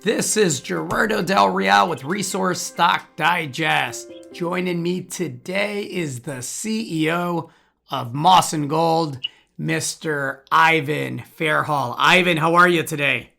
This is Gerardo Del Real with Resource Stock Digest. Joining me today is the CEO of Mawson Gold, Mr. Ivan Fairhall. Ivan, how are you today?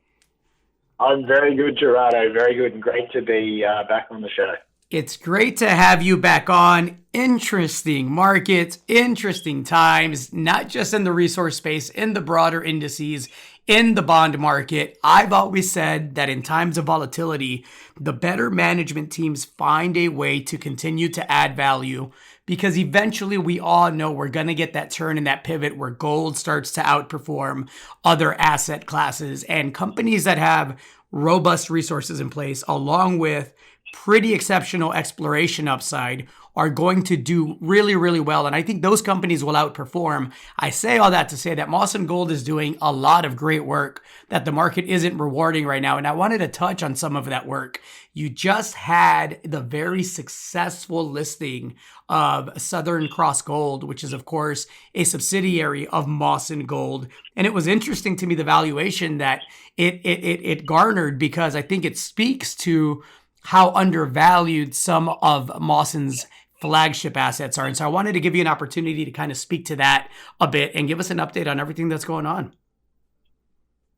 I'm very good, Gerardo. Very good, and great to be back on the show. It's great to have you back on. Interesting markets, interesting times, not just in the resource space, in the broader indices, in the bond market. I've always said that in times of volatility, the better management teams find a way to continue to add value because eventually we all know we're going to get that turn and that pivot where gold starts to outperform other asset classes, and companies that have robust resources in place along with pretty exceptional exploration upside are going to do really, really well. And I think those companies will outperform. I say all that to say that Mawson Gold is doing a lot of great work that the market isn't rewarding right now. And I wanted to touch on some of that work. You just had the very successful listing of Southern Cross Gold, which is, of course, a subsidiary of Mawson Gold. And it was interesting to me, the valuation that it garnered, because I think it speaks to how undervalued some of Mawson's flagship assets are. And so I wanted to give you an opportunity to kind of speak to that a bit and give us an update on everything that's going on.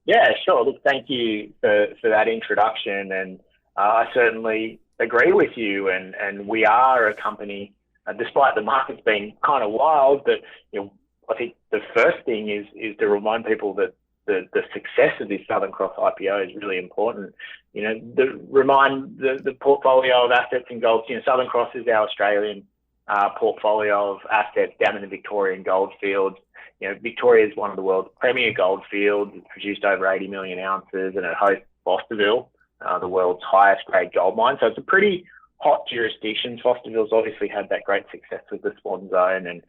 Yeah, sure. Look, thank you for that introduction. And I certainly agree with you. And we are a company, despite the market's being kind of wild, but I think the first thing is to remind people that the success of this Southern Cross IPO is really important. Remind the portfolio of assets in gold. Southern Cross is our Australian portfolio of assets down in the Victorian gold fields. Victoria is one of the world's premier gold fields. It's produced over 80 million ounces, and it hosts Fosterville, the world's highest grade gold mine. So it's a pretty hot jurisdiction. Fosterville's obviously had that great success with the Swan Zone, and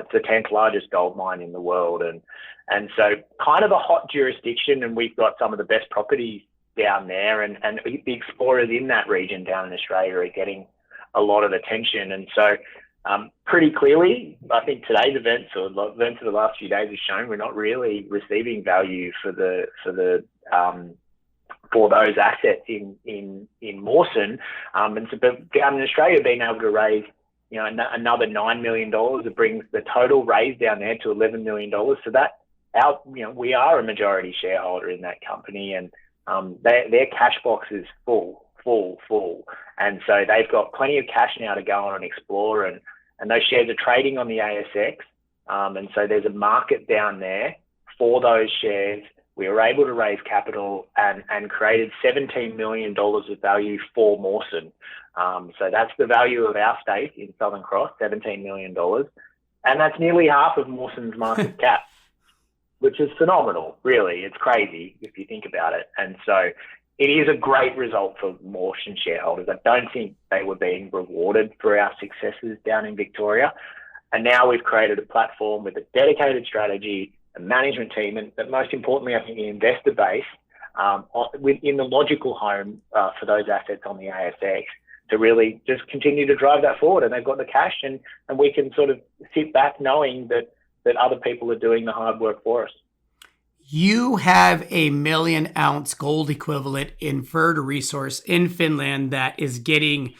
it's the 10th largest gold mine in the world. And so kind of a hot jurisdiction, and we've got some of the best properties down there, and the explorers in that region down in Australia are getting a lot of attention. And so pretty clearly, I think today's events or events of the last few days have shown we're not really receiving value for those assets in Mawson. And so down in Australia, being able to raise another $9 million, it brings the total raise down there to $11 million. So that we are a majority shareholder in that company, and their cash box is full. And so they've got plenty of cash now to go on and explore, and those shares are trading on the ASX. And so there's a market down there for those shares. We were able to raise capital and created $17 million of value for Mawson. So that's the value of our stake in Southern Cross, $17 million. And that's nearly half of Mawson's market cap, which is phenomenal, really. It's crazy if you think about it. And so it is a great result for Mawson shareholders. I don't think they were being rewarded for our successes down in Victoria. And now we've created a platform with a dedicated strategy, a management team, and most importantly, I think the investor base in the logical home for those assets on the ASX to really just continue to drive that forward. And they've got the cash, and we can sort of sit back knowing that other people are doing the hard work for us. You have a 1 million ounce gold equivalent inferred resource in Finland that is getting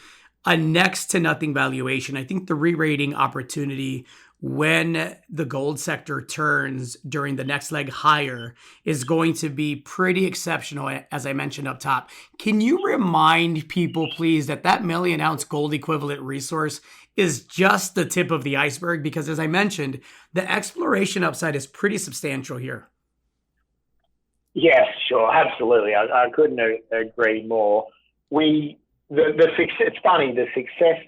a next to nothing valuation. I think the re-rating opportunity when the gold sector turns during the next leg higher is going to be pretty exceptional, as I mentioned up top. Can you remind people, please, that 1 million ounce gold equivalent resource is just the tip of the iceberg? Because as I mentioned, the exploration upside is pretty substantial here. Yes, sure, absolutely. I couldn't agree more. It's funny, the success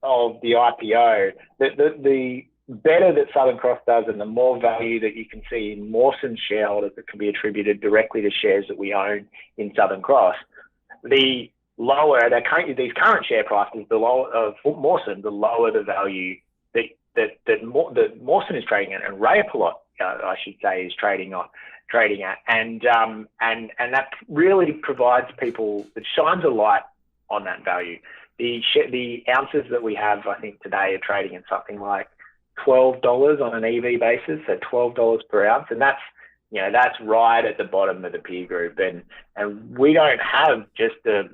of the IPO, the better that Southern Cross does, and the more value that you can see in Mawson shareholders that can be attributed directly to shares that we own in Southern Cross, the lower these current share prices, the lower of Mawson, the lower the value that Mawson is trading at, and Rayapalot, I should say, is trading at, and that really provides people, it shines a light on that value. The ounces that we have, I think today, are trading at something like $12 on an EV basis, so $12 per ounce, and that's that's right at the bottom of the peer group. And we don't have just a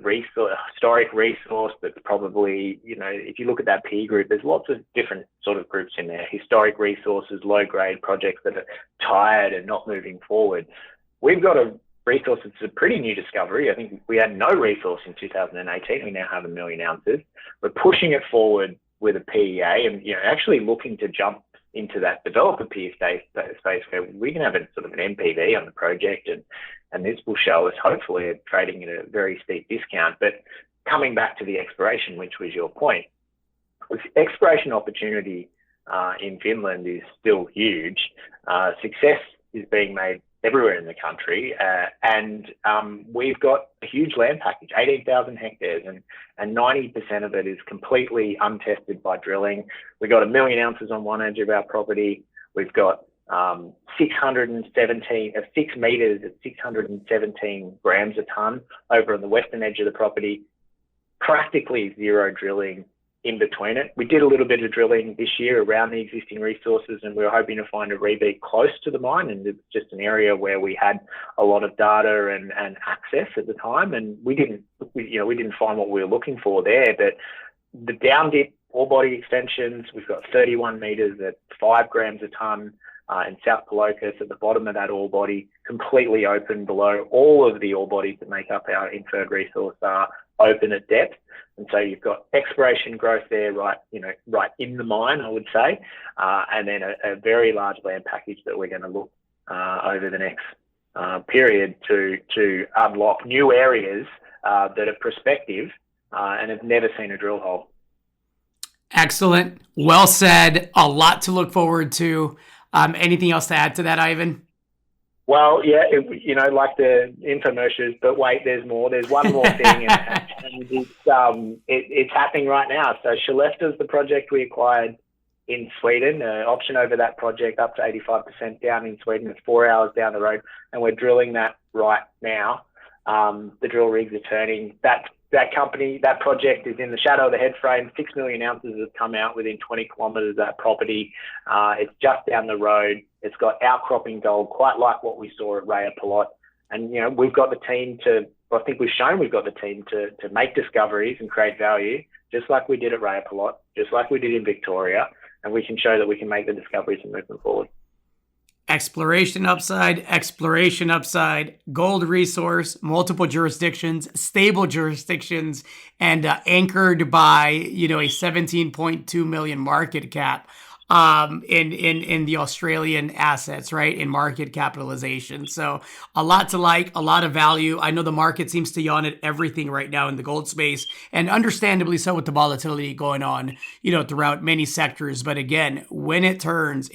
historic resource that's probably, if you look at that peer group, there's lots of different sort of groups in there. Historic resources, low grade projects that are tired and not moving forward. We've got a resource that's a pretty new discovery. I think we had no resource in 2018. We now have 1 million ounces. We're pushing it forward with a PEA and, actually looking to jump into that developer peer space where we can have a sort of an NPV on the project, and this will show us hopefully trading at a very steep discount. But coming back to the exploration, which was your point, exploration opportunity in Finland is still huge. Success is being made everywhere in the country, and we've got a huge land package, 18,000 hectares, and 90% of it is completely untested by drilling. We've got 1 million ounces on one edge of our property. We've got 6 meters at 617 grams a ton over on the western edge of the property. Practically zero drilling in between it. We did a little bit of drilling this year around the existing resources, and we were hoping to find a rebeat close to the mine, and it's just an area where we had a lot of data and access at the time, and we didn't find what we were looking for there. But the down dip ore body extensions, we've got 31 meters at 5 grams a ton in South Palokas at the bottom of that ore body, completely open below. All of the ore bodies that make up our inferred resource are open at depth. And so you've got exploration growth there, right in the mine, I would say, and then a very large land package that we're going to look over the next period to unlock new areas that are prospective and have never seen a drill hole. Excellent. Well said. A lot to look forward to. Anything else to add to that, Ivan? Well, yeah, like the infomercials, but wait, there's more. There's one more thing, and it's happening right now. So Skellefteå is the project we acquired in Sweden, option over that project up to 85% down in Sweden. It's 4 hours down the road, and we're drilling that right now. The drill rigs are turning. That company, that project is in the shadow of the head frame. 6 million ounces has come out within 20 kilometres of that property. It's just down the road. It's got outcropping gold, quite like what we saw at Raya Pilot. And, we've got the team we've got the team to make discoveries and create value, just like we did at Raya Pilot, just like we did in Victoria. And we can show that we can make the discoveries and move them forward. Exploration upside, gold resource, multiple jurisdictions, stable jurisdictions, and anchored by, a 17.2 million market cap in the Australian assets, right, in market capitalization. So a lot to like, a lot of value. I know the market seems to yawn at everything right now in the gold space, and understandably so with the volatility going on, throughout many sectors. But again, when it turns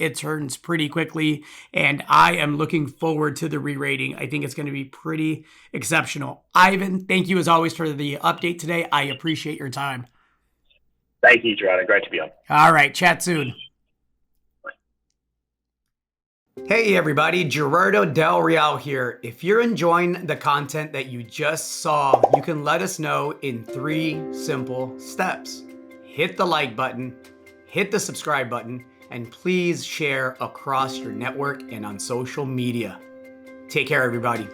pretty quickly, and I am looking forward to the re-rating. I think it's going to be pretty exceptional. Ivan, thank you as always for the update today. I appreciate your time. Thank you, Gerardo. Great to be on. All right, chat soon. Hey everybody, Gerardo Del Real here. If you're enjoying the content that you just saw, you can let us know in 3 simple steps. Hit the like button, hit the subscribe button, and please share across your network and on social media. Take care, everybody.